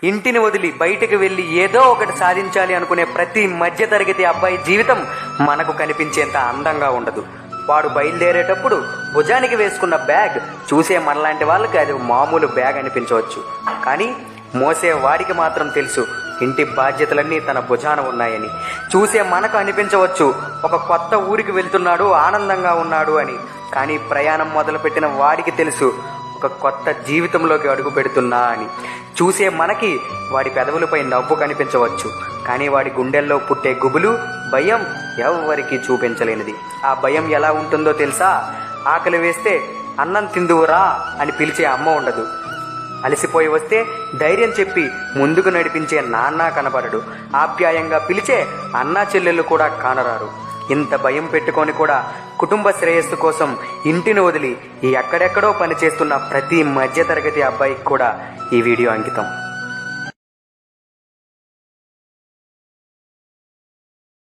ఇంటిని వదిలి బయటకు వెళ్లి ఏదో ఒకటి సాధించాలి అనుకునే ప్రతి మధ్యతరగతి అబ్బాయి జీవితం మనకు కనిపించేంత అందంగా ఉండదు. వాడు బయలుదేరేటప్పుడు భుజానికి వేసుకున్న బ్యాగ్ చూసే మనలాంటి వాళ్ళకి అది మామూలు బ్యాగ్ అనిపించవచ్చు. కానీ మోసే వాడికి మాత్రం తెలుసు ఇంటి బాధ్యతలన్నీ తన భుజాన ఉన్నాయని. చూసే మనకు అనిపించవచ్చు ఒక కొత్త ఊరికి వెళ్తున్నాడు, ఆనందంగా ఉన్నాడు అని. కానీ ప్రయాణం మొదలుపెట్టిన వాడికి తెలుసు ఒక కొత్త జీవితంలోకి అడుగు పెడుతున్నా అని. చూసే మనకి వాడి పెదవులపై నవ్వు కనిపించవచ్చు, కానీ వాడి గుండెల్లో పుట్టే గుబులు, భయం ఎవ్వరికీ చూపించలేనిది. ఆ భయం ఎలా ఉంటుందో తెలుసా? ఆకలి వేస్తే అన్నం తిందువురా అని పిలిచే అమ్మ ఉండదు. అలసిపోయి వస్తే ధైర్యం చెప్పి ముందుకు నడిపించే నాన్న కనబడడు. ఆప్యాయంగా పిలిచే అన్నా చెల్లెళ్ళు కూడా కానరారు. ఇంత భయం పెట్టుకొని కూడా కుటుంబ శ్రేయస్సు కోసం ఇంటిని వదిలి ఎక్కడెక్కడో పనిచేస్తున్న ప్రతి మధ్యతరగతి అబ్బాయికి కూడా ఈ వీడియో అంకితం.